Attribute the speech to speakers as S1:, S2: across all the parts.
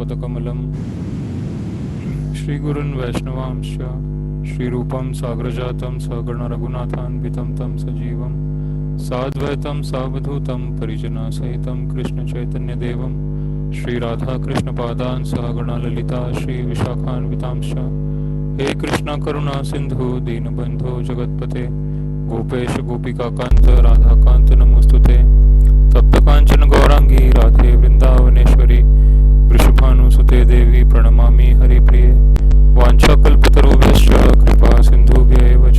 S1: कमलं श्रीगुरुन् वैष्णवांश्च श्रीरूपं साग्रजातं सगण रघुनाथान्वितं तं सजीवं साद्वैतं सावधूतं परिजनसहितं कृष्णचैतन्यदेवं श्रीराधाकृष्णपादान् सहगण ललिता श्रीविशाखान्वितांश्च हे कृष्ण करुणा सिन्धु दीनबन्धो जगत्पते गोपेश गोपिकान्त राधाकान्त नमोस्तुते तप्तकाञ्चन गौरांगी राधे वृंदावनेश्वरी वृषभानुसुते देवी प्रणमामि हरिप्रिये वाञ्छाकल्पतरुभ्यश्च कृपा सिन्धुभ्यैव च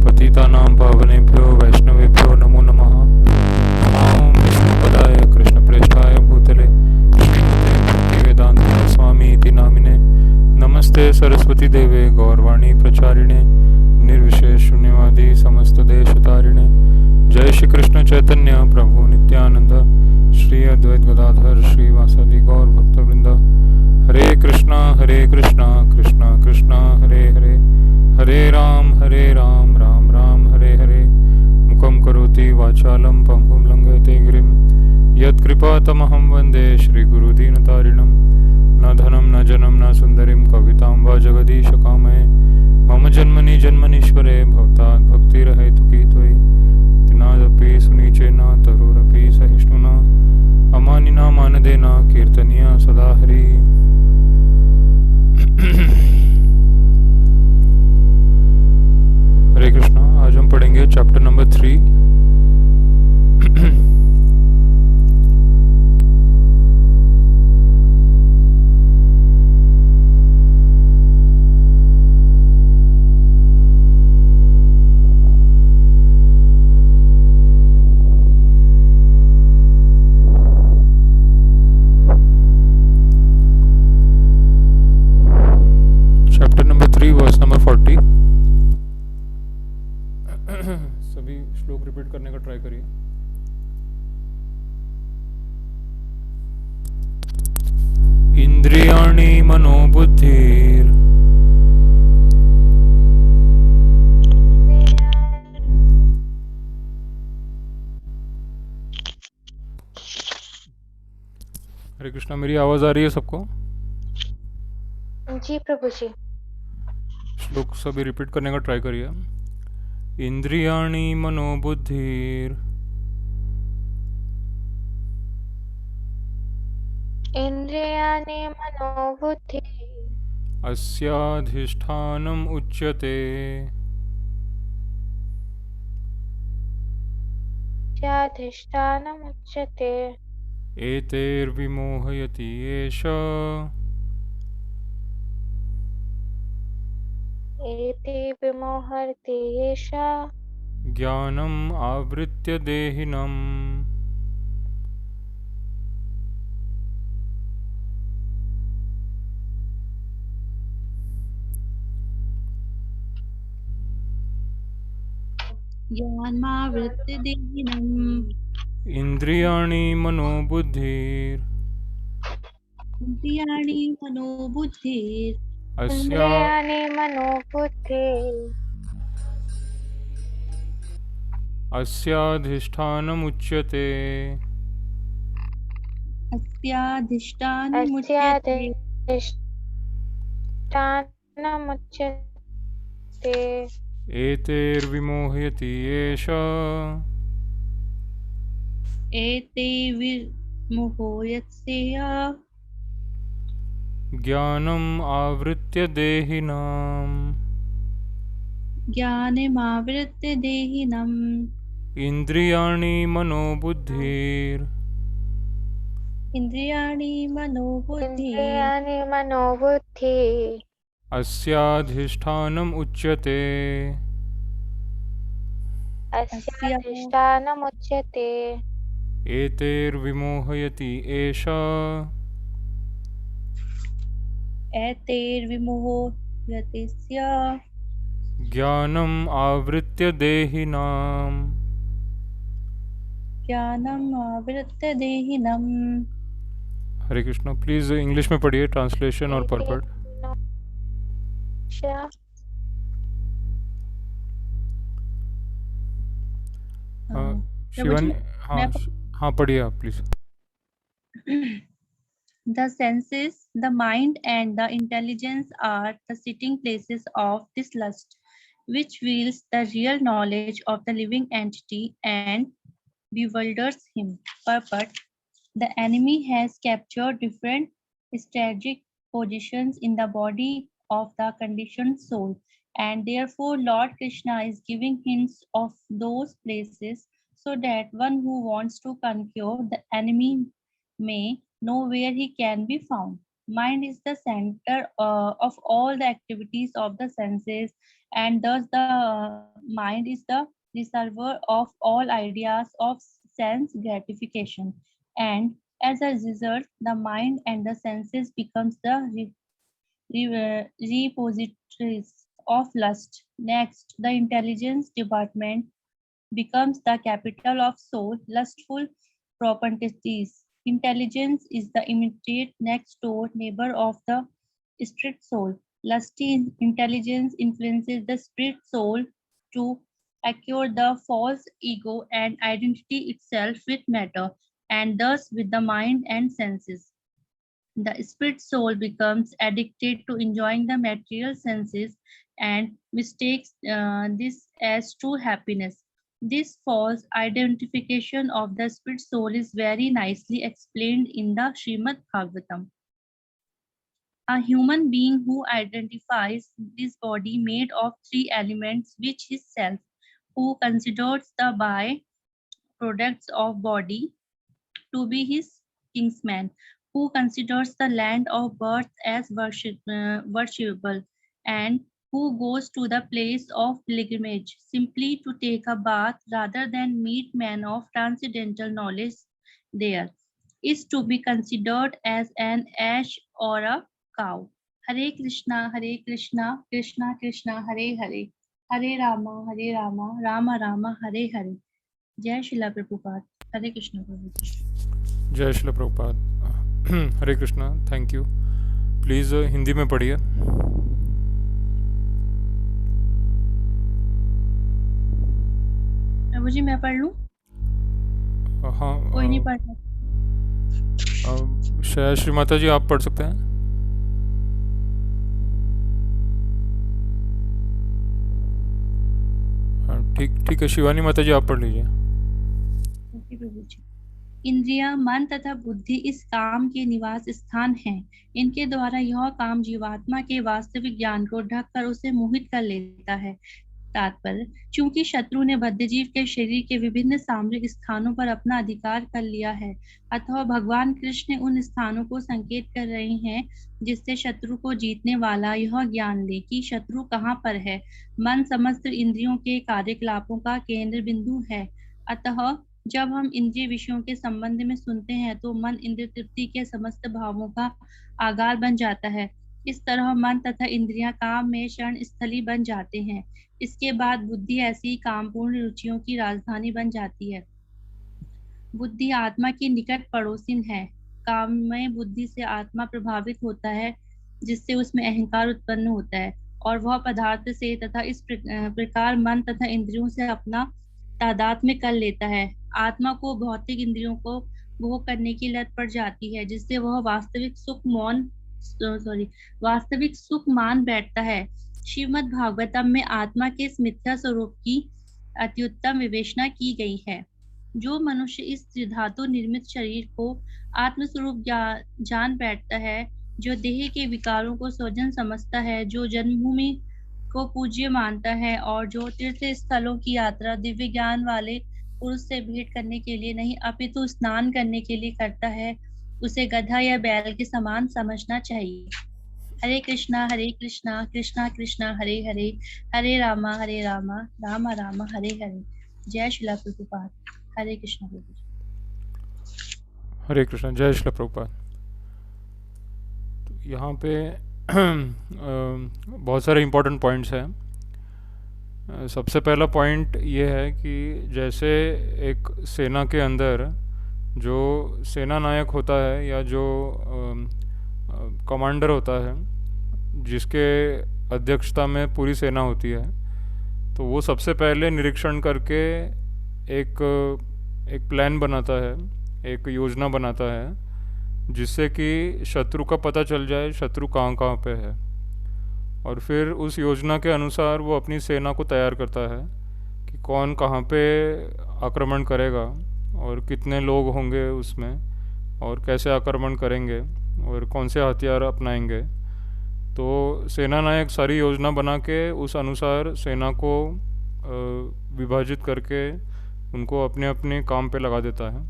S1: पतितानां पावनेभ्यो वैष्णवेभ्यो नमो नमः। नमो विष्णुपदाय कृष्णप्रेष्ठाय भूतले श्रीमते भक्तिवेदान्त स्वामी इति नामिने नमस्ते सरस्वती देवे गौरवाणी प्रचारिणे निर्विशेष शून्यवादी समस्तदेशतारिणे जय श्री कृष्ण चैतन्य प्रभु नित्यानंद श्री अद्वैत गदाधर श्रीवासादि गौर भक्तवृंद हरे कृष्णा कृष्णा कृष्णा हरे हरे हरे राम राम राम हरे हरे मुखं करोति वाचालं पंगुं लंघयते गिरिं यत्कृपातमहं वन्दे श्रीगुरुदीनतारिणं न धनं न जनं न सुन्दरीं कवितां वा जगदीशकामये मम जन्मनि जन्मनीश्वरे भवतात् भक्तिरहेतुकी त्वयि नादपि सुनीचेना तरुरपि सहिष्णुना अमानिना मानदेना कीर्तनीया सदा हरि। हरे कृष्णा। आज हम पढ़ेंगे चैप्टर नंबर 3। Verse number 40। सभी श्लोक रिपीट करने का ट्राई करिए। इंद्रियाणि मनोबुद्धिर हरे कृष्णा। मेरी आवाज आ रही है सबको?
S2: जी प्रभु जी।
S1: श्लोक सभी रिपीट करने का ट्राई करिए। इंद्रियाणि मनोबुद्धिर
S2: इंद्रियाणि मनोबुद्धि
S1: अस्याधिष्ठानम् उच्यते
S2: स्वाधिष्ठानमुच्यते
S1: एतैर्विमोहयति एष
S2: एते विमोहन्ति येषा
S1: ज्ञानम् आवृत्य देहिनम्।
S3: ज्ञानमावृत्य देहिनम्।
S1: इंद्रियाणि मनोबुद्धिर
S3: इंद्रियाणि मनोबुद्धिर्
S1: अस्या
S2: इंद्रियाणि मनोबुद्धि
S1: अस्याधिष्ठानमुच्यते
S3: अस्याधिष्ठानमुच्यते
S2: अस्याधिष्ठानमुच्यते
S1: एतैर्विमोहयति एष
S3: एते विमोहयस्य
S1: ज्ञानम् आवृत्य देहिनाम्।
S3: ज्ञानमावृत्य देहिनम्।
S1: इंद्रियाणि मनोबुद्धिर
S3: इंद्रियाणि मनोबुद्धिर्
S2: इंद्रियाणि मनोबुद्धि
S1: अस्याधिष्ठानम् उच्यते
S2: अस्याधिष्ठानमुच्यते
S1: एतैर्विमोहयति एष
S3: एतैर्विमोहयस्य
S1: ज्ञानम् आवृत्य देहिनाम्।
S3: ज्ञानमावृत्य देहिनम्।
S1: हरे कृष्णा। प्लीज इंग्लिश में पढ़िए ट्रांसलेशन और परपट। शिवानी। हाँ हाँ पढ़िए आप please.
S3: The senses, the mind, and the intelligence are the sitting places of this lust, which wields the real knowledge of the living entity and bewilders him. Purport: the enemy has captured different strategic positions in the body of the conditioned soul, and therefore Lord Krishna is giving hints of those places so that one who wants to conquer the enemy may know where he can be found. Mind is the center of all the activities of the senses, and thus the mind is the reservoir of all ideas of sense gratification. And as a result, the mind and the senses becomes the repositories of lust. Next, the intelligence department becomes the capital of soul, lustful propensities. Intelligence is the immediate next door neighbor of the spirit soul. Lusty intelligence influences the spirit soul to acquire the false ego and identity itself with matter, and thus with the mind and senses. The spirit soul becomes addicted to enjoying the material senses and mistakes this as true happiness. This false identification of the spirit soul is very nicely explained in the Srimad Bhagavatam. A human being who identifies this body made of three elements, which is self, who considers the by products of body to be his kinsman, who considers the land of birth as worshipable, and who goes to the place of pilgrimage simply to take a bath rather than meet men of transcendental knowledge there, is to be considered as an ass or a cow. Hare Krishna, Krishna Krishna, Hare Hare, Hare Rama, Rama Rama, Hare Hare. जय शिला प्रभुपाद. हरे कृष्ण प्रभु जी.
S1: जय Shri Prabhupada. Hare Krishna. Thank you. Please Hindi में पढ़िए.
S3: प्रभु जी मैं पढ़ लूं?
S1: हाँ.
S3: कोई नहीं पढ़
S1: शायद श्री माता जी आप पढ़ सकते हैं. हाँ ठीक है. शिवानी माता जी आप पढ़ लीजिए.
S3: प्रभु जी. इंद्रिया, मन तथा बुद्धि इस काम के निवास स्थान हैं. इनके द्वारा यह काम जीवात्मा के वास्तविक ज्ञान को ढककर उसे मोहित कर लेता है. तात्पर्य: चूंकि शत्रु ने बद्धजीव के शरीर के विभिन्न सामरिक स्थानों पर अपना अधिकार कर लिया है, अथवा भगवान कृष्ण उन स्थानों को संकेत कर रहे हैं जिससे शत्रु को जीतने वाला यह ज्ञान ले कि शत्रु कहाँ पर है. मन समस्त इंद्रियों के कार्यकलापों का केंद्र बिंदु है. अतः जब हम इंद्रिय विषयों के संबंध में सुनते हैं तो मन इंद्रिय तृप्ति के समस्त भावों का आगार बन जाता है. इस तरह मन तथा इंद्रियां काम में शरण स्थली बन जाते हैं. इसके बाद बुद्धि ऐसी कामपूर्ण रुचियों की राजधानी बन जाती है. बुद्धि आत्मा की निकट पड़ोसिन है. काममय बुद्धि से आत्मा प्रभावित होता है, जिससे उसमें अहंकार उत्पन्न होता है और वह पदार्थ से तथा इस प्रकार मन तथा इंद्रियों से अपना तादात्म्य कर लेता है. आत्मा को भौतिक इंद्रियों को भोग करने की लत पड़ जाती है, जिससे वह वास्तविक सुख मान बैठता है. श्रीमद् भागवतम में आत्मा के इस मिथ्या स्वरूप की अत्युत्तम विवेचना की गई है. जो मनुष्य इस त्रिधातु निर्मित शरीर को आत्मस्वरूप जान बैठता है, जो देह के विकारों को स्वजन समझता है, जो जन्मभूमि को पूज्य मानता है और जो तीर्थ स्थलों की यात्रा दिव्य ज्ञान वाले पुरुष से भेंट करने के लिए नहीं अपितु स्नान करने के लिए करता है, उसे गधा या बैल के समान समझना चाहिए. हरे कृष्णा कृष्णा कृष्णा हरे हरे, हरे रामा रामा रामा हरे हरे. जय श्रीला प्रभुपाद. हरे कृष्णा प्रभु.
S1: हरे कृष्णा. जय श्री प्रभुपाद. तो यहाँ पे बहुत सारे इम्पोर्टेंट पॉइंट्स हैं. सबसे पहला पॉइंट ये है कि जैसे एक सेना के अंदर जो सेना नायक होता है या जो कमांडर होता है, जिसके अध्यक्षता में पूरी सेना होती है, तो वो सबसे पहले निरीक्षण करके एक प्लान बनाता है, एक योजना बनाता है जिससे कि शत्रु का पता चल जाए शत्रु कहाँ कहाँ पे है, और फिर उस योजना के अनुसार वो अपनी सेना को तैयार करता है कि कौन कहाँ पे आक्रमण करेगा और कितने लोग होंगे उसमें और कैसे आक्रमण करेंगे और कौन से हथियार अपनाएंगे। तो सेना नायक सारी योजना बना के उस अनुसार सेना को विभाजित करके उनको अपने अपने काम पे लगा देता है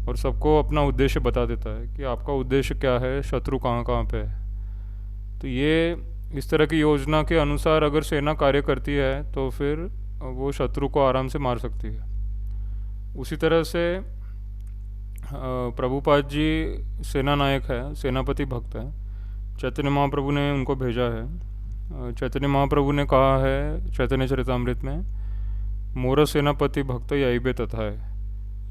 S1: और सबको अपना उद्देश्य बता देता है कि आपका उद्देश्य क्या है, शत्रु कहाँ कहाँ पे है। तो ये इस तरह की योजना के अनुसार अगर सेना कार्य करती है तो फिर वो शत्रु को आराम से मार सकती है। उसी तरह से प्रभुपाद जी सेना नायक है, सेनापति भक्त है। चैतन्य महाप्रभु ने उनको भेजा है। चैतन्य महाप्रभु ने कहा है चैतन्य चरितामृत में, मोर सेनापति भक्त याइबे तथा है,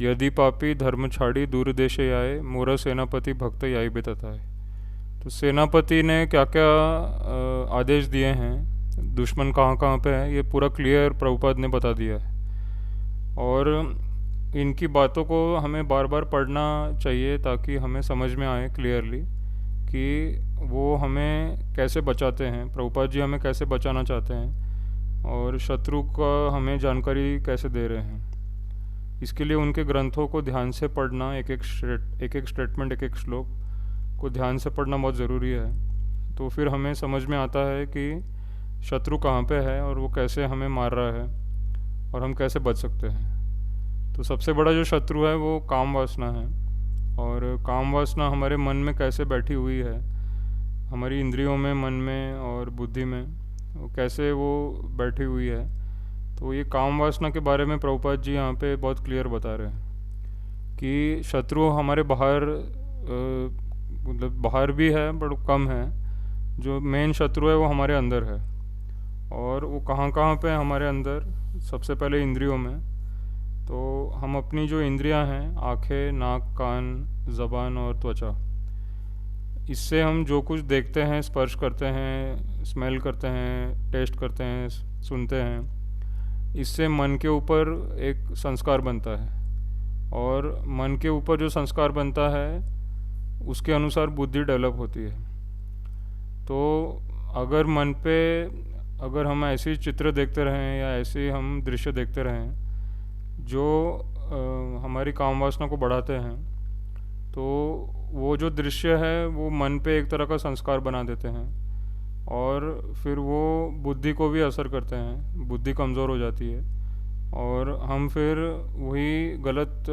S1: यदि पापी धर्म छाड़ी दूर देशे आए, मोर सेनापति भक्त याइबे तथा है। तो सेनापति ने क्या क्या आदेश दिए हैं, दुश्मन कहाँ कहाँ पे है, ये पूरा क्लियर प्रभुपाद ने बता दिया है। और इनकी बातों को हमें बार बार पढ़ना चाहिए ताकि हमें समझ में आए क्लियरली कि वो हमें कैसे बचाते हैं, प्रभुपाद जी हमें कैसे बचाना चाहते हैं और शत्रु का हमें जानकारी कैसे दे रहे हैं। इसके लिए उनके ग्रंथों को ध्यान से पढ़ना, एक एक स्टेटमेंट, एक एक श्लोक को ध्यान से पढ़ना बहुत ज़रूरी है। तो फिर हमें समझ में आता है कि शत्रु कहाँ पे है और वो कैसे हमें मार रहा है और हम कैसे बच सकते हैं। तो सबसे बड़ा जो शत्रु है वो काम वासना है, और काम वासना हमारे मन में कैसे बैठी हुई है, हमारी इंद्रियों में, मन में और बुद्धि में, वो कैसे वो बैठी हुई है। तो ये काम वासना के बारे में प्रभुपाद जी यहाँ पे बहुत क्लियर बता रहे हैं कि शत्रु हमारे बाहर मतलब बाहर भी है बट कम है, जो मेन शत्रु है वो हमारे अंदर है। और वो कहाँ कहाँ पे है हमारे अंदर, सबसे पहले इंद्रियों में। तो हम अपनी जो इंद्रियां हैं, आँखें, नाक, कान, ज़बान और त्वचा, इससे हम जो कुछ देखते हैं, स्पर्श करते हैं, स्मेल करते हैं, टेस्ट करते हैं, सुनते हैं, इससे मन के ऊपर एक संस्कार बनता है। और मन के ऊपर जो संस्कार बनता है उसके अनुसार बुद्धि डेवलप होती है। तो अगर मन पे अगर हम ऐसे चित्र देखते रहें या ऐसे हम दृश्य देखते रहें जो हमारी काम वासना को बढ़ाते हैं, तो वो जो दृश्य है वो मन पे एक तरह का संस्कार बना देते हैं और फिर वो बुद्धि को भी असर करते हैं, बुद्धि कमज़ोर हो जाती है और हम फिर वही गलत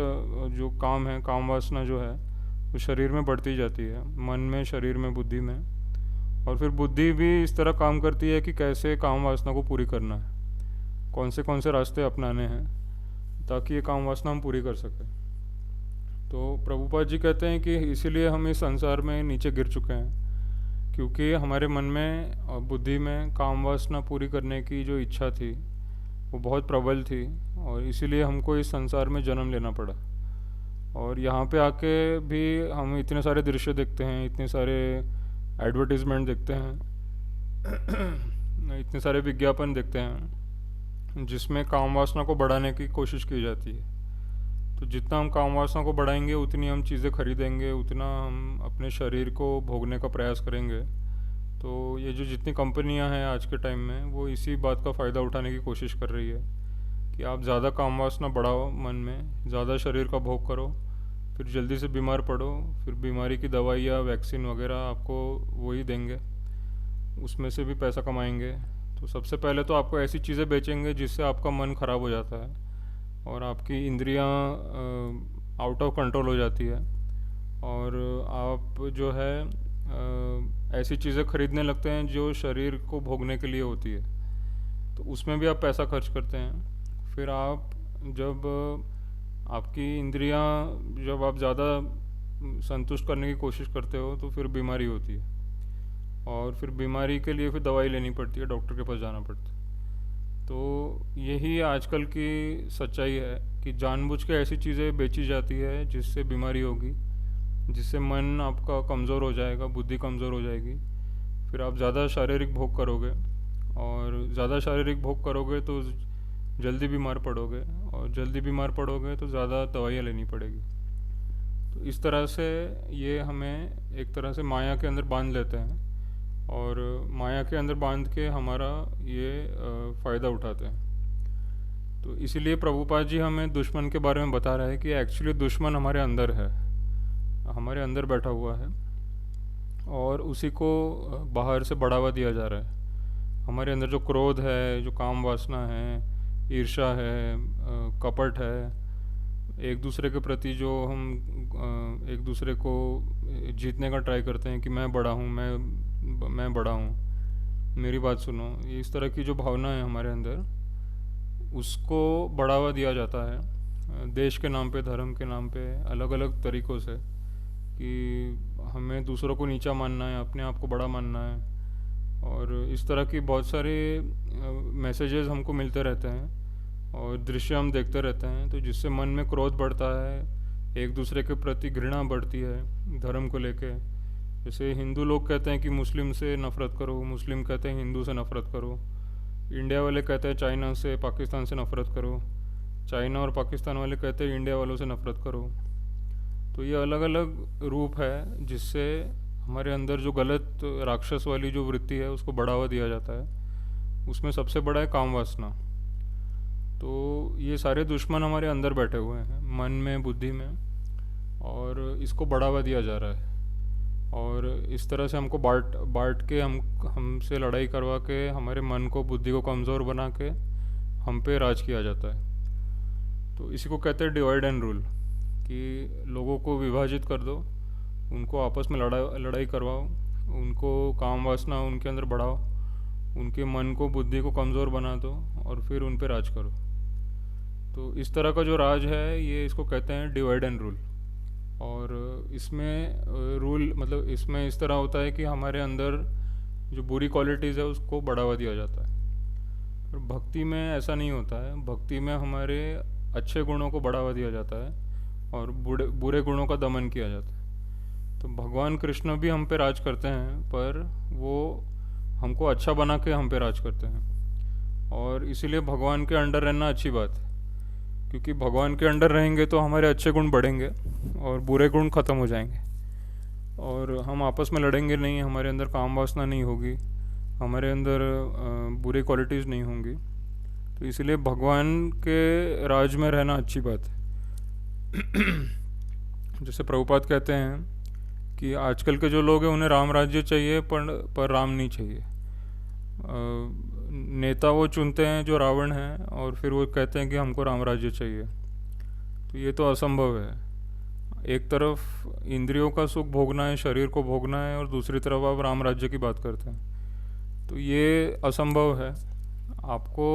S1: जो काम है, काम वासना जो है वो शरीर में बढ़ती जाती है, मन में, शरीर में, बुद्धि में। और फिर बुद्धि भी इस तरह काम करती है कि कैसे काम वासना को पूरी करना है, कौन से रास्ते अपनाने हैं ताकि ये काम वासना हम पूरी कर सकें। तो प्रभुपाद जी कहते हैं कि इसीलिए हम इस संसार में नीचे गिर चुके हैं, क्योंकि हमारे मन में और बुद्धि में काम वासना पूरी करने की जो इच्छा थी वो बहुत प्रबल थी और इसीलिए हमको इस संसार में जन्म लेना पड़ा। और यहाँ पे आके भी हम इतने सारे दृश्य देखते हैं, इतने सारे एडवर्टीज़मेंट देखते हैं इतने सारे विज्ञापन देखते हैं जिसमें काम वासना को बढ़ाने की कोशिश की जाती है। तो जितना हम काम वासना को बढ़ाएंगे उतनी हम चीज़ें खरीदेंगे, उतना हम अपने शरीर को भोगने का प्रयास करेंगे। तो ये जो जितनी कंपनियां हैं आज के टाइम में वो इसी बात का फ़ायदा उठाने की कोशिश कर रही है कि आप ज़्यादा काम वासना बढ़ाओ, मन में ज़्यादा शरीर का भोग करो, फिर जल्दी से बीमार पड़ो, फिर बीमारी की दवाई या वैक्सीन वगैरह आपको वही देंगे, उसमें से भी पैसा कमाएंगे। तो सबसे पहले तो आपको ऐसी चीज़ें बेचेंगे जिससे आपका मन ख़राब हो जाता है और आपकी इंद्रियां आउट ऑफ कंट्रोल हो जाती है और आप जो है ऐसी चीज़ें खरीदने लगते हैं जो शरीर को भोगने के लिए होती है, तो उसमें भी आप पैसा खर्च करते हैं। फिर आप जब आपकी इंद्रियां जब आप ज़्यादा संतुष्ट करने की कोशिश करते हो तो फिर बीमारी होती है और फिर बीमारी के लिए फिर दवाई लेनी पड़ती है, डॉक्टर के पास जाना पड़ता है। तो यही आजकल की सच्चाई है कि जानबूझ के ऐसी चीज़ें बेची जाती है जिससे बीमारी होगी, जिससे मन आपका कमज़ोर हो जाएगा, बुद्धि कमज़ोर हो जाएगी, फिर आप ज़्यादा शारीरिक भोग करोगे और ज़्यादा शारीरिक भोग करोगे तो जल्दी बीमार पड़ोगे और जल्दी बीमार पड़ोगे तो ज़्यादा दवाइयाँ लेनी पड़ेगी। तो इस तरह से ये हमें एक तरह से माया के अंदर बांध लेते हैं और माया के अंदर बांध के हमारा ये फ़ायदा उठाते हैं। तो इसीलिए प्रभुपाद जी हमें दुश्मन के बारे में बता रहे हैं कि एक्चुअली दुश्मन हमारे अंदर है, हमारे अंदर बैठा हुआ है और उसी को बाहर से बढ़ावा दिया जा रहा है। हमारे अंदर जो क्रोध है, जो काम वासना है, ईर्ष्या है, कपट है, एक दूसरे के प्रति जो हम एक दूसरे को जीतने का ट्राई करते हैं कि मैं बड़ा हूँ, मैं बड़ा हूँ, मेरी बात सुनो, इस तरह की जो भावना है हमारे अंदर, उसको बढ़ावा दिया जाता है देश के नाम पे, धर्म के नाम पे, अलग अलग तरीक़ों से, कि हमें दूसरों को नीचा मानना है, अपने आप को बड़ा मानना है। और इस तरह की बहुत सारे मैसेजेस हमको मिलते रहते हैं और दृश्य हम देखते रहते हैं, तो जिससे मन में क्रोध बढ़ता है, एक दूसरे के प्रति घृणा बढ़ती है धर्म को लेके। जैसे हिंदू लोग कहते हैं कि मुस्लिम से नफ़रत करो, मुस्लिम कहते हैं हिंदू से नफ़रत करो, इंडिया वाले कहते हैं चाइना से, पाकिस्तान से नफ़रत करो, चाइना और पाकिस्तान वाले कहते हैं इंडिया वालों से नफ़रत करो। तो ये अलग अलग रूप है जिससे हमारे अंदर जो गलत राक्षस वाली जो वृत्ति है उसको बढ़ावा दिया जाता है। उसमें सबसे बड़ा है काम वासना। तो ये सारे दुश्मन हमारे अंदर बैठे हुए हैं, मन में, बुद्धि में, और इसको बढ़ावा दिया जा रहा है और इस तरह से हमको बांट के हमसे लड़ाई करवा के हमारे मन को, बुद्धि को कमज़ोर बना के हम पे राज किया जाता है। तो इसी को कहते हैं डिवाइड एंड रूल, कि लोगों को विभाजित कर दो, उनको आपस में लड़ाई करवाओ, उनको काम वासना उनके अंदर बढ़ाओ, उनके मन को, बुद्धि को कमज़ोर बना दो और फिर उन पे राज करो। तो इस तरह का जो राज है ये इसको कहते हैं डिवाइड एंड रूल। और इसमें रूल मतलब इसमें इस तरह होता है कि हमारे अंदर जो बुरी क्वालिटीज़ है उसको बढ़ावा दिया जाता है। पर भक्ति में ऐसा नहीं होता है। भक्ति में हमारे अच्छे गुणों को बढ़ावा दिया जाता है और बुरे गुणों का दमन किया जाता है। तो भगवान कृष्ण भी हम पे राज करते हैं, पर वो हमको अच्छा बना के हम पे राज करते हैं। और इसीलिए भगवान के अंडर रहना अच्छी बात है, क्योंकि भगवान के अंडर रहेंगे तो हमारे अच्छे गुण बढ़ेंगे और बुरे गुण ख़त्म हो जाएंगे और हम आपस में लड़ेंगे नहीं, हमारे अंदर काम वासना नहीं होगी, हमारे अंदर बुरी क्वालिटीज़ नहीं होंगी। तो इसलिए भगवान के राज में रहना अच्छी बात है। जैसे प्रभुपाद कहते हैं कि आजकल के जो लोग हैं उन्हें राम राज्य चाहिए, पर राम नहीं चाहिए। नेता वो चुनते हैं जो रावण है और फिर वो कहते हैं कि हमको राम राज्य चाहिए। तो ये तो असंभव है। एक तरफ इंद्रियों का सुख भोगना है, शरीर को भोगना है, और दूसरी तरफ आप राम राज्य की बात करते हैं। तो ये असंभव है। आपको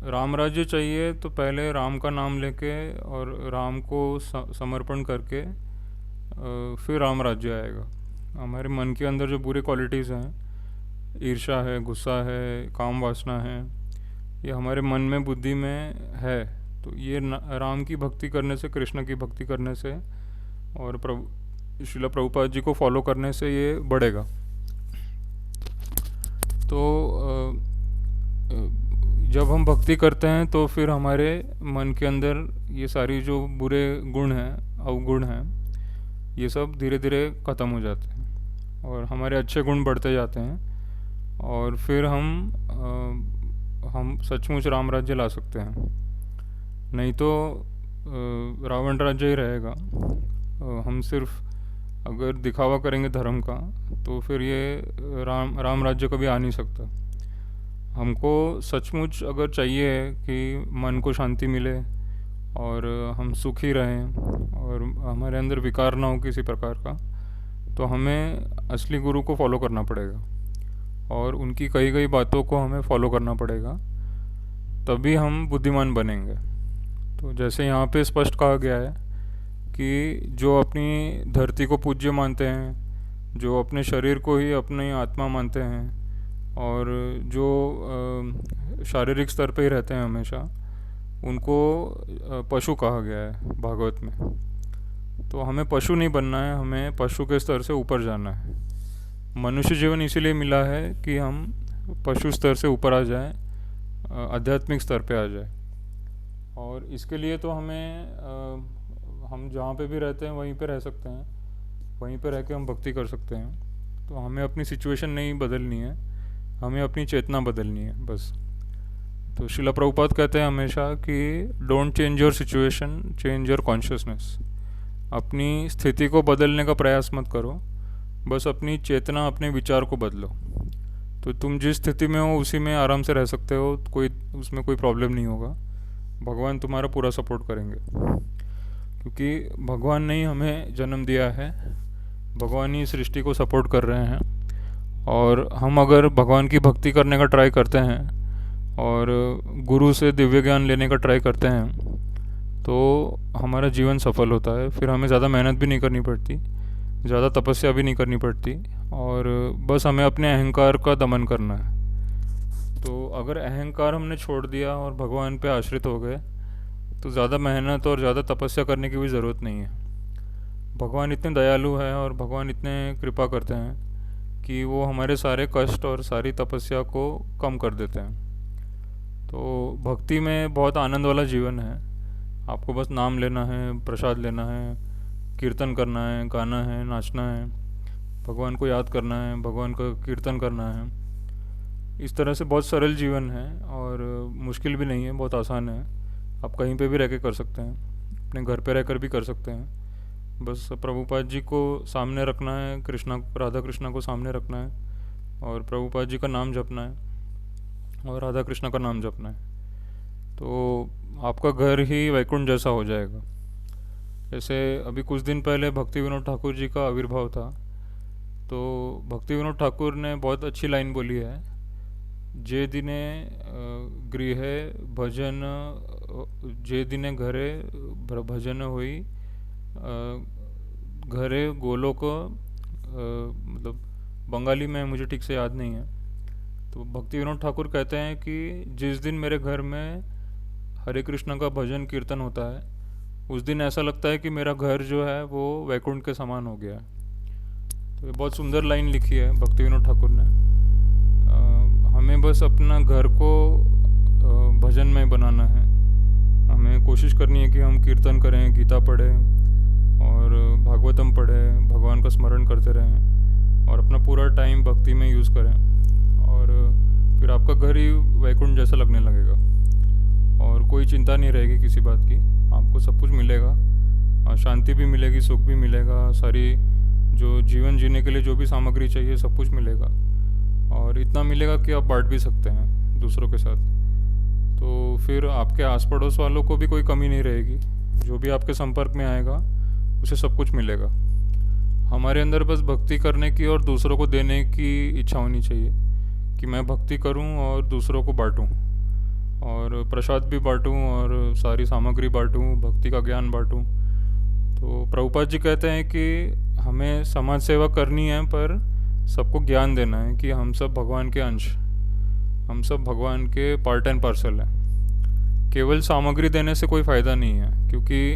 S1: राम राज्य चाहिए तो पहले राम का नाम लेके और राम को समर्पण करके फिर राम राज्य आएगा। हमारे मन के अंदर जो बुरी क्वालिटीज़ हैं, ईर्ष्या है, गुस्सा है, काम वासना है, ये हमारे मन में, बुद्धि में है। तो ये राम की भक्ति करने से, कृष्ण की भक्ति करने से और श्रील प्रभुपाद जी को फॉलो करने से ये बढ़ेगा। तो जब हम भक्ति करते हैं तो फिर हमारे मन के अंदर ये सारी जो बुरे गुण हैं, अवगुण हैं, ये सब धीरे धीरे ख़त्म हो जाते हैं और हमारे अच्छे गुण बढ़ते जाते हैं और फिर हम सचमुच राम राज्य ला सकते हैं। नहीं तो रावण राज्य ही रहेगा। हम सिर्फ अगर दिखावा करेंगे धर्म का तो फिर ये राम राज्य कभी आ नहीं सकता। हमको सचमुच अगर चाहिए कि मन को शांति मिले और हम सुखी रहें और हमारे अंदर विकार ना हो किसी प्रकार का, तो हमें असली गुरु को फॉलो करना पड़ेगा और उनकी कही गई बातों को हमें फॉलो करना पड़ेगा, तभी हम बुद्धिमान बनेंगे। तो जैसे यहाँ पे स्पष्ट कहा गया है कि जो अपनी धरती को पूज्य मानते हैं, जो अपने शरीर को ही अपनी आत्मा मानते हैं और जो शारीरिक स्तर पे ही रहते हैं हमेशा, उनको पशु कहा गया है भागवत में। तो हमें पशु नहीं बनना है, हमें पशु के स्तर से ऊपर जाना है। मनुष्य जीवन इसीलिए मिला है कि हम पशु स्तर से ऊपर आ जाएं, आध्यात्मिक स्तर पे आ जाए। और इसके लिए तो हमें हम जहाँ पे भी रहते हैं वहीं पे रह सकते हैं, वहीं पे रह के हम भक्ति कर सकते हैं। तो हमें अपनी सिचुएशन नहीं बदलनी है, हमें अपनी चेतना बदलनी है बस। तो शिला प्रभुपाद कहते हैं हमेशा कि don't change your situation, change your consciousness. अपनी स्थिति को बदलने का प्रयास मत करो, बस अपनी चेतना, अपने विचार को बदलो। तो तुम जिस स्थिति में हो उसी में आराम से रह सकते हो, कोई उसमें कोई प्रॉब्लम नहीं होगा। भगवान तुम्हारा पूरा सपोर्ट करेंगे, क्योंकि भगवान ने ही हमें जन्म दिया है, भगवान ही सृष्टि को सपोर्ट कर रहे हैं। और हम अगर भगवान की भक्ति करने का ट्राई करते हैं और गुरु से दिव्य ज्ञान लेने का ट्राई करते हैं तो हमारा जीवन सफल होता है। फिर हमें ज़्यादा मेहनत भी नहीं करनी पड़ती, ज़्यादा तपस्या भी नहीं करनी पड़ती, और बस हमें अपने अहंकार का दमन करना है। तो अगर अहंकार हमने छोड़ दिया और भगवान पे आश्रित हो गए तो ज़्यादा मेहनत और ज़्यादा तपस्या करने की भी ज़रूरत नहीं है। भगवान इतने दयालु हैं और भगवान इतने कृपा करते हैं कि वो हमारे सारे कष्ट और सारी तपस्या को कम कर देते हैं। तो भक्ति में बहुत आनंद वाला जीवन है। आपको बस नाम लेना है, प्रसाद लेना है, कीर्तन करना है, गाना है, नाचना है, भगवान को याद करना है, भगवान का कीर्तन करना है। इस तरह से बहुत सरल जीवन है और मुश्किल भी नहीं है, बहुत आसान है। आप कहीं पे भी रह के कर सकते हैं, अपने घर पे रहकर भी कर सकते हैं। बस प्रभुपाद जी को सामने रखना है, कृष्णा राधा कृष्णा को सामने रखना है और प्रभुपाद जी का नाम जपना है और राधा कृष्णा का नाम जपना है। तो आपका घर ही वैकुंठ जैसा हो जाएगा। जैसे अभी कुछ दिन पहले भक्ति विनोद ठाकुर जी का आविर्भाव था, तो भक्ति विनोद ठाकुर ने बहुत अच्छी लाइन बोली है, जे दिने गृह भजन, जे दिने घरे भजन हुई, घरे गोलोक, मतलब बंगाली में मुझे ठीक से याद नहीं है। तो भक्ति विनोद ठाकुर कहते हैं कि जिस दिन मेरे घर में हरे कृष्ण का भजन कीर्तन होता है उस दिन ऐसा लगता है कि मेरा घर जो है वो वैकुंठ के समान हो गया है। तो ये बहुत सुंदर लाइन लिखी है भक्ति विनोद ठाकुर ने। हमें बस अपना घर को भजनमय बनाना है। हमें कोशिश करनी है कि हम कीर्तन करें, गीता पढ़ें और भागवतम पढ़ें, भगवान का स्मरण करते रहें और अपना पूरा टाइम भक्ति में यूज़ करें, और फिर आपका घर ही वैकुंठ जैसा लगने लगेगा और कोई चिंता नहीं रहेगी किसी बात की। आपको सब कुछ मिलेगा, शांति भी मिलेगी, सुख भी मिलेगा, सारी जो जीवन जीने के लिए जो भी सामग्री चाहिए सब कुछ मिलेगा, और इतना मिलेगा कि आप बांट भी सकते हैं दूसरों के साथ। तो फिर आपके आस पड़ोस वालों को भी कोई कमी नहीं रहेगी, जो भी आपके संपर्क में आएगा उसे सब कुछ मिलेगा। हमारे अंदर बस भक्ति करने की और दूसरों को देने की इच्छा होनी चाहिए कि मैं भक्ति करूं और दूसरों को बांटूं, और प्रसाद भी बांटूं और सारी सामग्री बांटूं, भक्ति का ज्ञान बांटूं। तो प्रभुपाद जी कहते हैं कि हमें समाज सेवा करनी है, पर सबको ज्ञान देना है कि हम सब भगवान के अंश, हम सब भगवान के पार्ट एंड पार्सल हैं। केवल सामग्री देने से कोई फ़ायदा नहीं है, क्योंकि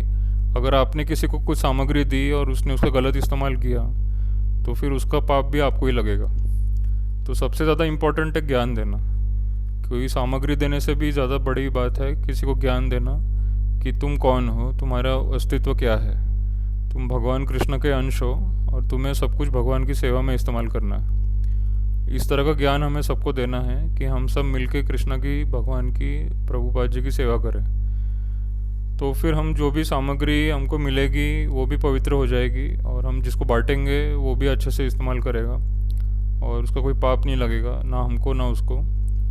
S1: अगर आपने किसी को कुछ सामग्री दी और उसने उसका गलत इस्तेमाल किया तो फिर उसका पाप भी आपको ही लगेगा। तो सबसे ज़्यादा इम्पोर्टेंट है ज्ञान देना। कोई सामग्री देने से भी ज़्यादा बड़ी बात है किसी को ज्ञान देना कि तुम कौन हो, तुम्हारा अस्तित्व क्या है, तुम भगवान कृष्ण के अंश हो और तुम्हें सब कुछ भगवान की सेवा में इस्तेमाल करना है। इस तरह का ज्ञान हमें सबको देना है कि हम सब मिलके कृष्ण की, भगवान की, प्रभुपाद जी की सेवा करें। तो फिर हम जो भी सामग्री हमको मिलेगी वो भी पवित्र हो जाएगी, और हम जिसको बांटेंगे वो भी अच्छे से इस्तेमाल करेगा और उसका कोई पाप नहीं लगेगा, ना हमको ना उसको,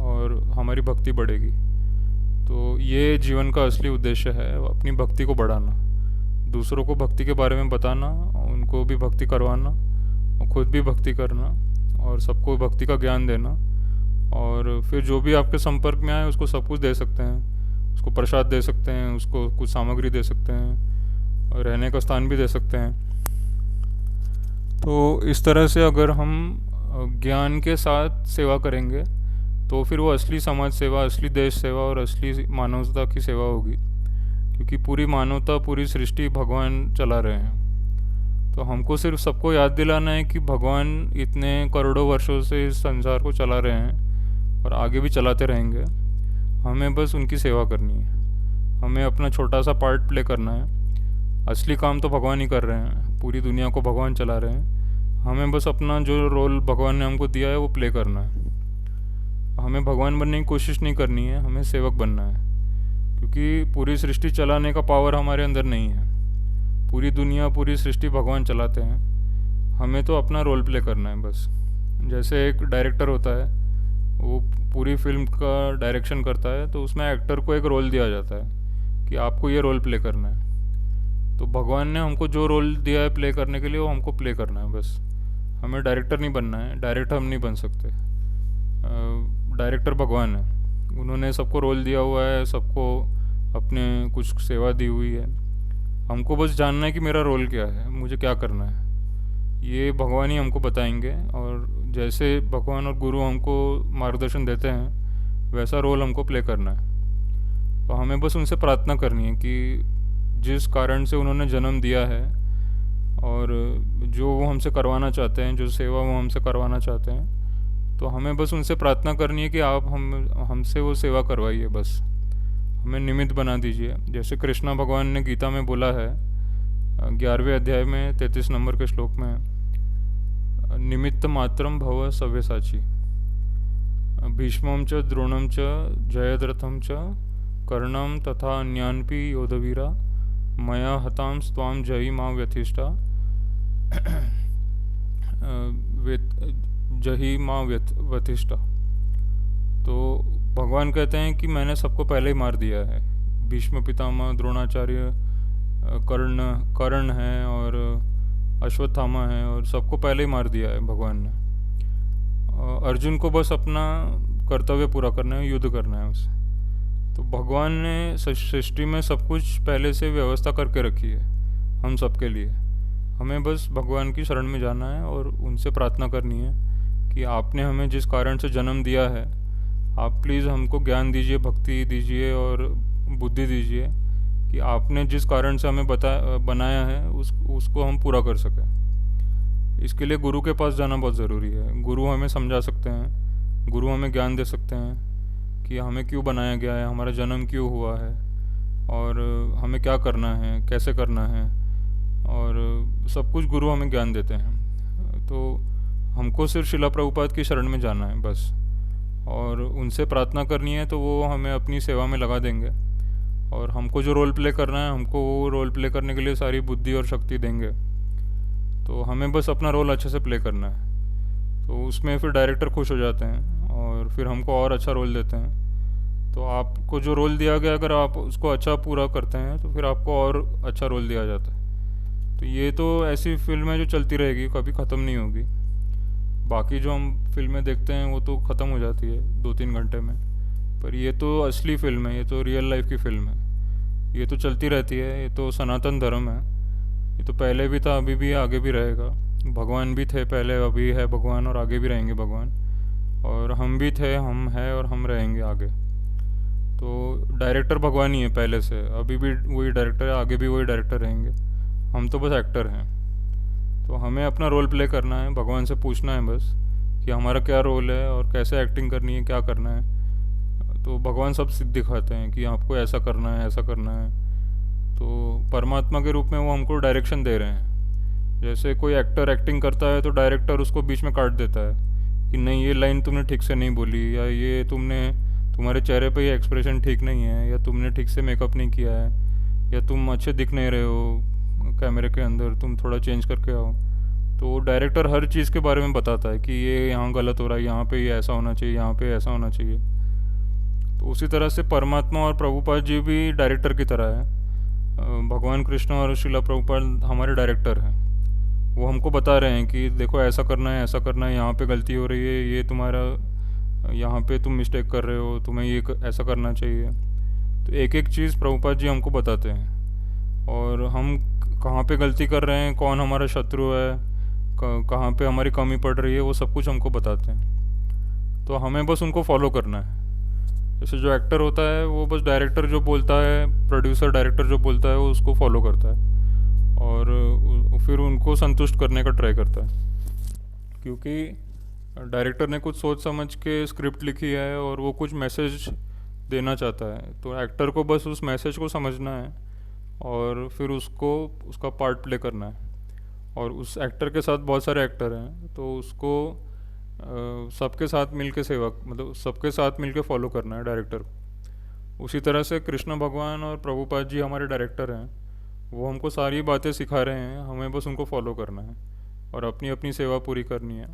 S1: और हमारी भक्ति बढ़ेगी। तो ये जीवन का असली उद्देश्य है, अपनी भक्ति को बढ़ाना, दूसरों को भक्ति के बारे में बताना, उनको भी भक्ति करवाना और खुद भी भक्ति करना और सबको भक्ति का ज्ञान देना। और फिर जो भी आपके संपर्क में आए उसको सब कुछ दे सकते हैं, उसको प्रसाद दे सकते हैं, उसको कुछ सामग्री दे सकते हैं और रहने का स्थान भी दे सकते हैं। तो इस तरह से अगर हम ज्ञान के साथ सेवा करेंगे तो फिर वो असली समाज सेवा, असली देश सेवा और असली मानवता की सेवा होगी, क्योंकि पूरी मानवता, पूरी सृष्टि भगवान चला रहे हैं। तो हमको सिर्फ सबको याद दिलाना है कि भगवान इतने करोड़ों वर्षों से इस संसार को चला रहे हैं और आगे भी चलाते रहेंगे। हमें बस उनकी सेवा करनी है, हमें अपना छोटा सा पार्ट प्ले करना है। असली काम तो भगवान ही कर रहे हैं, पूरी दुनिया को भगवान चला रहे हैं। हमें बस अपना जो रोल भगवान ने हमको दिया है वो प्ले करना है। हमें भगवान बनने की कोशिश नहीं करनी है, हमें सेवक बनना है, क्योंकि पूरी सृष्टि चलाने का पावर हमारे अंदर नहीं है। पूरी दुनिया, पूरी सृष्टि भगवान चलाते हैं, हमें तो अपना रोल प्ले करना है बस। जैसे एक डायरेक्टर होता है, वो पूरी फिल्म का डायरेक्शन करता है, तो उसमें एक्टर को एक रोल दिया जाता है कि आपको ये रोल प्ले करना है। तो भगवान ने हमको जो रोल दिया है प्ले करने के लिए, वो हमको प्ले करना है बस। हमें डायरेक्टर नहीं बनना है, डायरेक्टर हम नहीं बन सकते। डायरेक्टर भगवान है, उन्होंने सबको रोल दिया हुआ है, सबको अपने कुछ सेवा दी हुई है। हमको बस जानना है कि मेरा रोल क्या है, मुझे क्या करना है, ये भगवान ही हमको बताएंगे। और जैसे भगवान और गुरु हमको मार्गदर्शन देते हैं, वैसा रोल हमको प्ले करना है। तो हमें बस उनसे प्रार्थना करनी है कि जिस कारण से उन्होंने जन्म दिया है और जो वो हमसे करवाना चाहते हैं, जो सेवा वो हमसे करवाना चाहते हैं, तो हमें बस उनसे प्रार्थना करनी है कि आप हमसे वो सेवा करवाइए, बस हमें निमित्त बना दीजिए। जैसे कृष्णा भगवान ने गीता में बोला है 11वें अध्याय में 33 नंबर के श्लोक में, निमित्त मात्रम भव सव्यसाची, भीष्मं च द्रोणं च जयद्रथं च कर्णं तथा अन्यान्पि योधवीरा मया हतां स्वाम जयी मां व्यथिष्ठा जही माँ व्यथिष्ठा। तो भगवान कहते हैं कि मैंने सबको पहले ही मार दिया है। भीष्म पितामह, द्रोणाचार्य, कर्ण है और अश्वत्थामा है, और सबको पहले ही मार दिया है भगवान ने। अर्जुन को बस अपना कर्तव्य पूरा करना है, युद्ध करना है उसे। तो भगवान ने सृष्टि में सब कुछ पहले से व्यवस्था करके रखी है हम सबके लिए। हमें बस भगवान की शरण में जाना है और उनसे प्रार्थना करनी है कि आपने हमें जिस कारण से जन्म दिया है, आप प्लीज़ हमको ज्ञान दीजिए, भक्ति दीजिए और बुद्धि दीजिए कि आपने जिस कारण से हमें बनाया है उसको हम पूरा कर सकें। इसके लिए गुरु के पास जाना बहुत ज़रूरी है। गुरु हमें समझा सकते हैं, गुरु हमें ज्ञान दे सकते हैं कि हमें क्यों बनाया गया है, हमारा जन्म क्यों हुआ है और हमें क्या करना है, कैसे करना है, और सब कुछ गुरु हमें ज्ञान देते हैं। तो हमको सिर्फ शिला प्रभुपाद की शरण में जाना है बस, और उनसे प्रार्थना करनी है, तो वो हमें अपनी सेवा में लगा देंगे। और हमको जो रोल प्ले करना है, हमको वो रोल प्ले करने के लिए सारी बुद्धि और शक्ति देंगे। तो हमें बस अपना रोल अच्छे से प्ले करना है। तो उसमें फिर डायरेक्टर खुश हो जाते हैं और फिर हमको और अच्छा रोल देते हैं। तो आपको जो रोल दिया गया, अगर आप उसको अच्छा पूरा करते हैं तो फिर आपको और अच्छा रोल दिया जाता है। तो ये तो ऐसी फिल्म है जो चलती रहेगी, कभी ख़त्म नहीं होगी। बाकी जो हम फिल्में देखते हैं वो तो ख़त्म हो जाती है 2-3 घंटे में, पर ये तो असली फ़िल्म है, ये तो रियल लाइफ की फ़िल्म है, ये तो चलती रहती है। ये तो सनातन धर्म है, ये तो पहले भी था, अभी भी है, आगे भी रहेगा। भगवान भी थे पहले, अभी है भगवान और आगे भी रहेंगे भगवान, और हम भी थे, हम हैं और हम रहेंगे आगे। तो डायरेक्टर भगवान ही है पहले से, अभी भी वही डायरेक्टर है, आगे भी वही डायरेक्टर रहेंगे। हम तो बस एक्टर हैं। तो हमें अपना रोल प्ले करना है, भगवान से पूछना है बस कि हमारा क्या रोल है और कैसे एक्टिंग करनी है, क्या करना है। तो भगवान सब सिद्ध दिखाते हैं कि आपको ऐसा करना है, ऐसा करना है। तो परमात्मा के रूप में वो हमको डायरेक्शन दे रहे हैं। जैसे कोई एक्टर एक्टिंग करता है तो डायरेक्टर उसको बीच में काट देता है कि नहीं, ये लाइन तुमने ठीक से नहीं बोली, या ये तुम्हारे चेहरे पे ये एक्सप्रेशन ठीक नहीं है, या तुमने ठीक से मेकअप नहीं किया है, या तुम अच्छे दिख नहीं रहे हो कैमरे के अंदर, तुम थोड़ा चेंज करके आओ। तो डायरेक्टर हर चीज़ के बारे में बताता है कि ये यहाँ गलत हो रहा है, यहाँ पे ये ऐसा होना चाहिए, यहाँ पे ऐसा होना चाहिए। तो उसी तरह से परमात्मा और प्रभुपाद जी भी डायरेक्टर की तरह है। भगवान कृष्ण और शिला प्रभुपाद हमारे डायरेक्टर हैं। वो हमको बता रहे हैं कि देखो ऐसा करना है, ऐसा करना है, यहाँ पे गलती हो रही है, ये तुम्हारा यहाँ पे तुम मिस्टेक कर रहे हो, तुम्हें ये ऐसा करना चाहिए। तो एक एक चीज़ प्रभुपाद जी हमको बताते हैं, और हम कहाँ पे गलती कर रहे हैं, कौन हमारा शत्रु है, कहाँ पे हमारी कमी पड़ रही है, वो सब कुछ हमको बताते हैं। तो हमें बस उनको फॉलो करना है। जैसे जो एक्टर होता है वो बस डायरेक्टर जो बोलता है, प्रोड्यूसर डायरेक्टर जो बोलता है वो उसको फॉलो करता है, और फिर उनको संतुष्ट करने का ट्राई करता है। क्योंकि डायरेक्टर ने कुछ सोच समझ के स्क्रिप्ट लिखी है और वो कुछ मैसेज देना चाहता है, तो एक्टर को बस उस मैसेज को समझना है और फिर उसको उसका पार्ट प्ले करना है। और उस एक्टर के साथ बहुत सारे एक्टर हैं, तो उसको सबके साथ मिलके सेवा, मतलब सबके साथ मिलके फॉलो करना है डायरेक्टर को। उसी तरह से कृष्ण भगवान और प्रभुपाद जी हमारे डायरेक्टर हैं, वो हमको सारी बातें सिखा रहे हैं, हमें बस उनको फॉलो करना है और अपनी अपनी सेवा पूरी करनी है।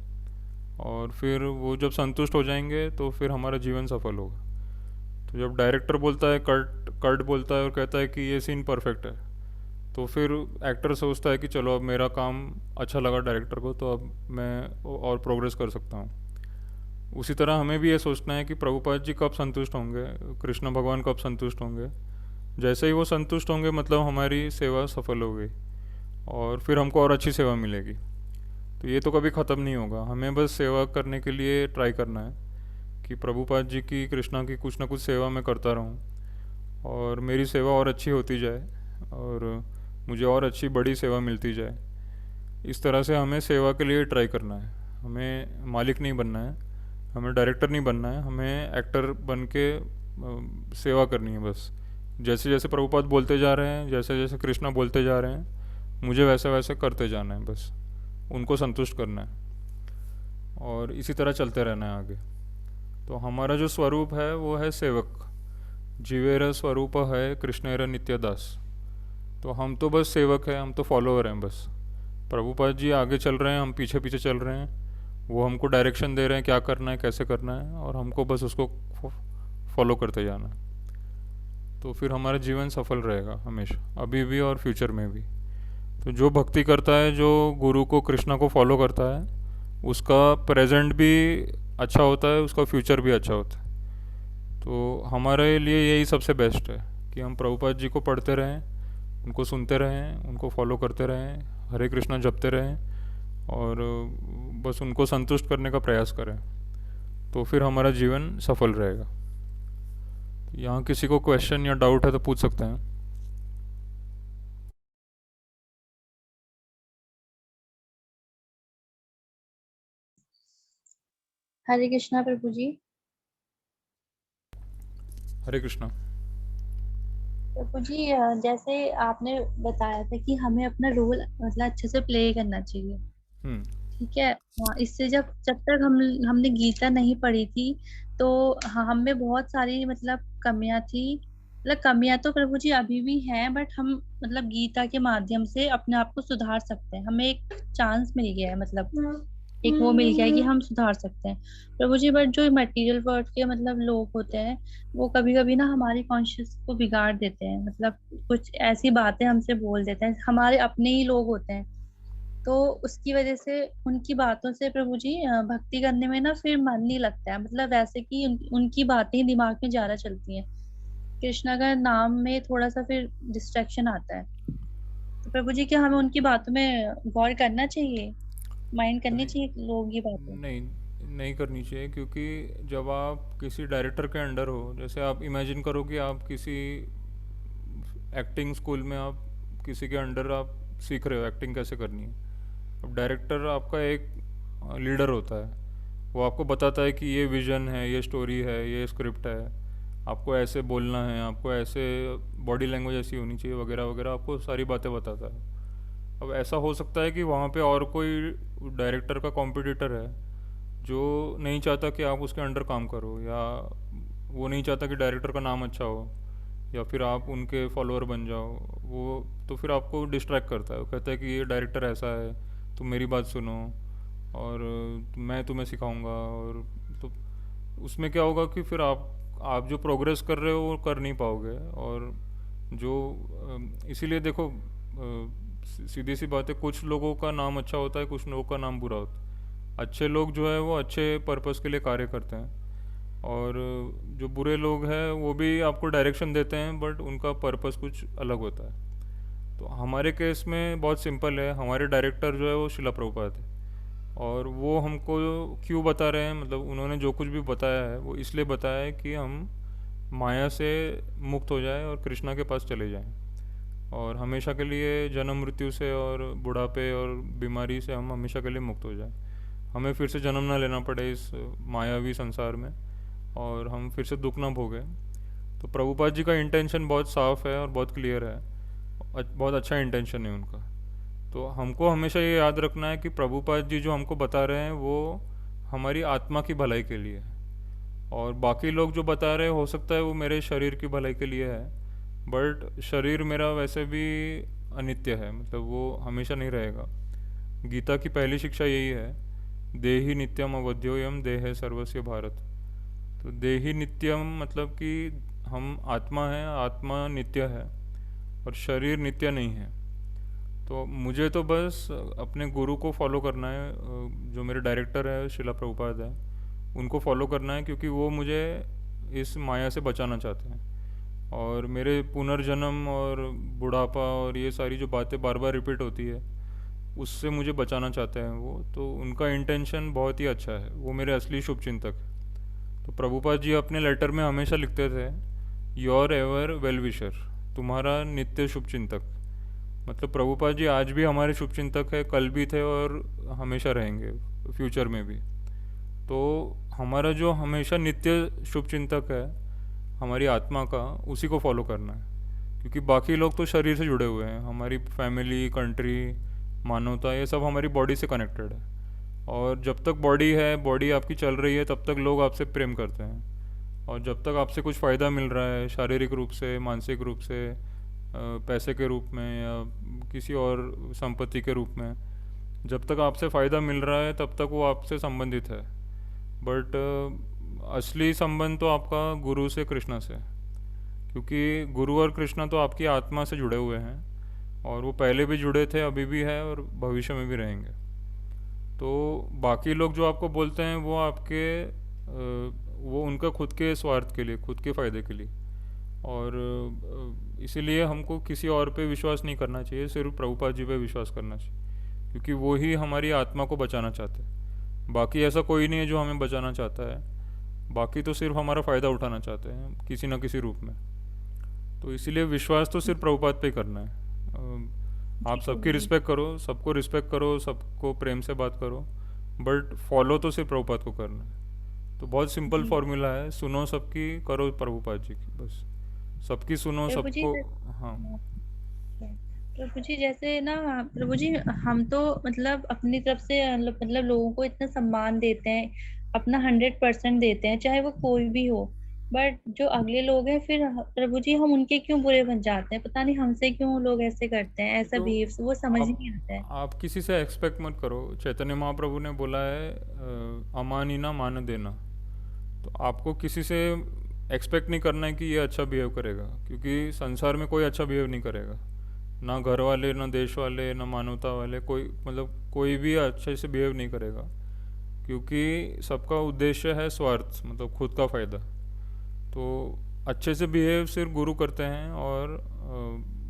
S1: और फिर वो जब संतुष्ट हो जाएंगे तो फिर हमारा जीवन सफल होगा। तो जब डायरेक्टर बोलता है, कट कट बोलता है और कहता है कि ये सीन परफेक्ट है, तो फिर एक्टर सोचता है कि चलो अब मेरा काम अच्छा लगा डायरेक्टर को, तो अब मैं और प्रोग्रेस कर सकता हूँ। उसी तरह हमें भी ये सोचना है कि प्रभुपाद जी कब संतुष्ट होंगे, कृष्ण भगवान कब संतुष्ट होंगे। जैसे ही वो संतुष्ट होंगे मतलब हमारी सेवा सफल हो गई और फिर हमको और अच्छी सेवा मिलेगी। तो ये तो कभी ख़त्म नहीं होगा, हमें बस सेवा करने के लिए ट्राई करना है कि प्रभुपाद जी की, कृष्णा की कुछ ना कुछ सेवा मैं करता रहूं और मेरी सेवा और अच्छी होती जाए और मुझे और अच्छी बड़ी सेवा मिलती जाए। इस तरह से हमें सेवा के लिए ट्राई करना है। हमें मालिक नहीं बनना है, हमें डायरेक्टर नहीं बनना है, हमें एक्टर बन के सेवा करनी है बस। जैसे जैसे प्रभुपाद बोलते जा रहे हैं, जैसे जैसे कृष्णा बोलते जा रहे हैं, मुझे वैसे वैसे करते जाना है, बस उनको संतुष्ट करना है और इसी तरह चलते रहना है आगे। तो हमारा जो स्वरूप है वो है सेवक। जीवेर स्वरूप है कृष्णेर नित्यदास। तो हम तो बस सेवक हैं, हम तो फॉलोअर हैं बस। प्रभुपाद जी आगे चल रहे हैं, हम पीछे पीछे चल रहे हैं, वो हमको डायरेक्शन दे रहे हैं क्या करना है, कैसे करना है, और हमको बस उसको फॉलो करते जाना है। तो फिर हमारा जीवन सफल रहेगा हमेशा, अभी भी और फ्यूचर में भी। तो जो भक्ति करता है, जो गुरु को, कृष्णा को फॉलो करता है, उसका प्रेजेंट भी अच्छा होता है, उसका फ्यूचर भी अच्छा होता है। तो हमारे लिए यही सबसे बेस्ट है कि हम प्रभुपाद जी को पढ़ते रहें, उनको सुनते रहें, उनको फॉलो करते रहें, हरे कृष्णा जपते रहें और बस उनको संतुष्ट करने का प्रयास करें। तो फिर हमारा जीवन सफल रहेगा। यहाँ किसी को क्वेश्चन या डाउट है तो पूछ सकते हैं।
S3: हरे कृष्णा प्रभु जी।
S1: हरे कृष्णा।
S3: प्रभु जी, जैसे आपने बताया था कि हमें अपना रोल मतलब अच्छे से प्ले करना चाहिए,
S1: हम्म।
S3: ठीक है। इससे जब जब तक हमने गीता नहीं पढ़ी थी तो हम में बहुत सारी मतलब कमियां थी। मतलब कमियां तो प्रभु जी अभी भी हैं, बट हम मतलब गीता के माध्यम से अपने आप को सुधार सकते हैं। हमें एक चांस मिल गया है, मतलब एक वो मिल गया है कि हम सुधार सकते हैं प्रभु जी। बट जो मटेरियल वर्ल्ड के मतलब लोग होते हैं, वो कभी कभी ना हमारी कॉन्शियस को बिगाड़ देते हैं। मतलब कुछ ऐसी बातें हमसे बोल देते हैं, हमारे अपने ही लोग होते हैं, तो उसकी वजह से उनकी बातों से प्रभु जी भक्ति करने में ना फिर मन नहीं लगता है। मतलब वैसे कि उनकी बातें ही दिमाग में ज्यादा चलती हैं, कृष्णा का नाम में थोड़ा सा फिर डिस्ट्रैक्शन आता है। तो प्रभु जी, क्या हमें उनकी बातों में गौर करना चाहिए, माइंड करनी
S1: नहीं,
S3: चाहिए लोगों की बातें?
S1: नहीं, नहीं करनी चाहिए, क्योंकि जब आप किसी डायरेक्टर के अंडर हो, जैसे आप इमेजिन करो कि आप किसी एक्टिंग स्कूल में, आप किसी के अंडर आप सीख रहे हो एक्टिंग कैसे करनी है। अब डायरेक्टर आपका एक लीडर होता है, वो आपको बताता है कि ये विज़न है, ये स्टोरी है, ये स्क्रिप्ट है, आपको ऐसे बोलना है, आपको ऐसे बॉडी लैंग्वेज ऐसी होनी चाहिए वगैरह वगैरह, आपको सारी बातें बताता है। अब ऐसा हो सकता है कि वहाँ पे और कोई डायरेक्टर का कॉम्पिटिटर है जो नहीं चाहता कि आप उसके अंडर काम करो, या वो नहीं चाहता कि डायरेक्टर का नाम अच्छा हो, या फिर आप उनके फॉलोअर बन जाओ। वो तो फिर आपको डिस्ट्रैक्ट करता है, वो कहता है कि ये डायरेक्टर ऐसा है, तुम मेरी बात सुनो और मैं तुम्हें सिखाऊंगा। और तो उसमें क्या होगा कि फिर आप जो प्रोग्रेस कर रहे हो वो कर नहीं पाओगे। और जो इसीलिए देखो, सीधी सी बात है, कुछ लोगों का नाम अच्छा होता है, कुछ लोगों का नाम बुरा होता है। अच्छे लोग जो है वो अच्छे पर्पस के लिए कार्य करते हैं, और जो बुरे लोग हैं वो भी आपको डायरेक्शन देते हैं, बट उनका पर्पस कुछ अलग होता है। तो हमारे केस में बहुत सिंपल है, हमारे डायरेक्टर जो है वो शिला प्रभुपाद है, और वो हमको क्यों बता रहे हैं, मतलब उन्होंने जो कुछ भी बताया है वो इसलिए बताया है कि हम माया से मुक्त हो जाए और कृष्णा के पास चले जाएं, और हमेशा के लिए जन्म मृत्यु से और बुढ़ापे और बीमारी से हम हमेशा के लिए मुक्त हो जाएं। हमें फिर से जन्म ना लेना पड़े इस मायावी संसार में, और हम फिर से दुख ना भोगें। तो प्रभुपाद जी का इंटेंशन बहुत साफ है और बहुत क्लियर है बहुत अच्छा इंटेंशन है उनका। तो हमको हमेशा ये याद रखना है कि प्रभुपाद जी जो हमको बता रहे हैं वो हमारी आत्मा की भलाई के लिए है, और बाकी लोग जो बता रहे हैं हो सकता है वो मेरे शरीर की भलाई के लिए है, बट शरीर मेरा वैसे भी अनित्य है, मतलब वो हमेशा नहीं रहेगा। गीता की पहली शिक्षा यही है, देहि नित्यम अवध्योयम देह सर्वस्य भारत। तो देहि नित्यम मतलब कि हम आत्मा है, आत्मा नित्य है और शरीर नित्य नहीं है। तो मुझे तो बस अपने गुरु को फॉलो करना है, जो मेरे डायरेक्टर है शिला प्रभुपाद है, उनको फॉलो करना है, क्योंकि वो मुझे इस माया से बचाना चाहते हैं। और मेरे पुनर्जन्म और बुढ़ापा और ये सारी जो बातें बार बार रिपीट होती है उससे मुझे बचाना चाहते हैं वो। तो उनका इंटेंशन बहुत ही अच्छा है, वो मेरे असली शुभचिंतक है। तो प्रभुपाद जी अपने लेटर में हमेशा लिखते थे, योर एवर वेल विशर, तुम्हारा नित्य शुभचिंतक। मतलब प्रभुपाद जी आज भी हमारे शुभचिंतक है, कल भी थे और हमेशा रहेंगे फ्यूचर में भी। तो हमारा जो हमेशा नित्य शुभचिंतक है हमारी आत्मा का, उसी को फॉलो करना है, क्योंकि बाकी लोग तो शरीर से जुड़े हुए हैं, हमारी फैमिली, कंट्री, मानवता, ये सब हमारी बॉडी से कनेक्टेड है। और जब तक बॉडी है, बॉडी आपकी चल रही है, तब तक लोग आपसे प्रेम करते हैं। और जब तक आपसे कुछ फ़ायदा मिल रहा है शारीरिक रूप से, मानसिक रूप से, पैसे के रूप में या किसी और संपत्ति के रूप में, जब तक आपसे फ़ायदा मिल रहा है तब तक वो आपसे संबंधित है। बट असली संबंध तो आपका गुरु से, कृष्णा से, क्योंकि गुरु और कृष्णा तो आपकी आत्मा से जुड़े हुए हैं, और वो पहले भी जुड़े थे, अभी भी है और भविष्य में भी रहेंगे। तो बाकी लोग जो आपको बोलते हैं वो आपके वो उनका खुद के स्वार्थ के लिए, खुद के फ़ायदे के लिए। और इसीलिए हमको किसी और पे विश्वास नहीं करना चाहिए, सिर्फ प्रभुपाद जी पे विश्वास करना चाहिए, क्योंकि वो ही हमारी आत्मा को बचाना चाहते हैं। बाकी ऐसा कोई नहीं है जो हमें बचाना चाहता है, बाकी तो सिर्फ हमारा फ़ायदा उठाना चाहते हैं किसी न किसी रूप में। तो इसीलिए विश्वास तो सिर्फ प्रभुपाद पे ही करना है। आप
S3: जी
S1: सबकी
S3: प्रभु जी।
S1: रिस्पेक्ट करो, सबको रिस्पेक्ट करो, सबको प्रेम से बात करो, बट फॉलो तो सिर्फ प्रभुपाद को करना है। तो बहुत सिंपल
S3: जी
S1: फॉर्मूला है, सुनो सबकी, करो प्रभुपाद जी की, बस सबकी सुनो
S3: प्रभु जी।
S1: सबको। हाँ।
S3: प्रभु जी जैसे ना, प्रभु जी हम तो मतलब अपनी तरफ से मतलब लोगों को इतना सम्मान देते हैं, अपना 100% देते हैं, चाहे वो कोई भी हो। बट जो अगले लोग हैं फिर प्रभु जी हम उनके क्यों बुरे बन जाते हैं, पता नहीं हमसे क्यों लोग ऐसे करते हैं, ऐसा
S1: तो
S3: बिहेव, वो समझ
S1: आप
S3: नहीं आता है।
S1: आप किसी से एक्सपेक्ट मत करो। चैतन्य महाप्रभु ने बोला है, अमानी ना मान देना। तो आपको किसी से एक्सपेक्ट नहीं करना है कि ये अच्छा बिहेव करेगा, क्योंकि संसार में कोई अच्छा बिहेव नहीं करेगा, ना घर वाले, ना देश वाले, ना मानवता वाले, कोई मतलब कोई भी अच्छे से बिहेव नहीं करेगा, क्योंकि सबका उद्देश्य है स्वार्थ, मतलब खुद का फ़ायदा। तो अच्छे से बिहेव सिर्फ गुरु करते हैं और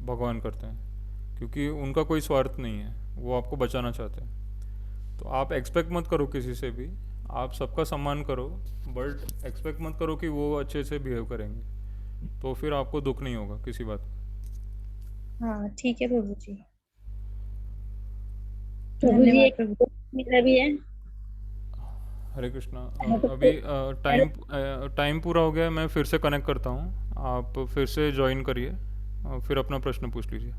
S1: भगवान करते हैं, क्योंकि उनका कोई स्वार्थ नहीं है, वो आपको बचाना चाहते हैं। तो आप एक्सपेक्ट मत करो किसी से भी, आप सबका सम्मान करो, बट एक्सपेक्ट मत करो कि वो अच्छे से बिहेव करेंगे, तो फिर आपको दुख नहीं होगा किसी बात का।
S3: हाँ ठीक है प्रभु जी।
S4: प्रभु जी
S3: धन्यवाद
S4: एक
S3: प्रभु।
S4: मेरा भी है।
S1: हरे कृष्णा।
S4: हाँ, तो
S1: अभी
S4: हेलो।
S1: टाइम पूरा हो गया है, मैं फिर से कनेक्ट करता हूँ, आप फिर से ज्वाइन करिए, फिर अपना प्रश्न पूछ लीजिए।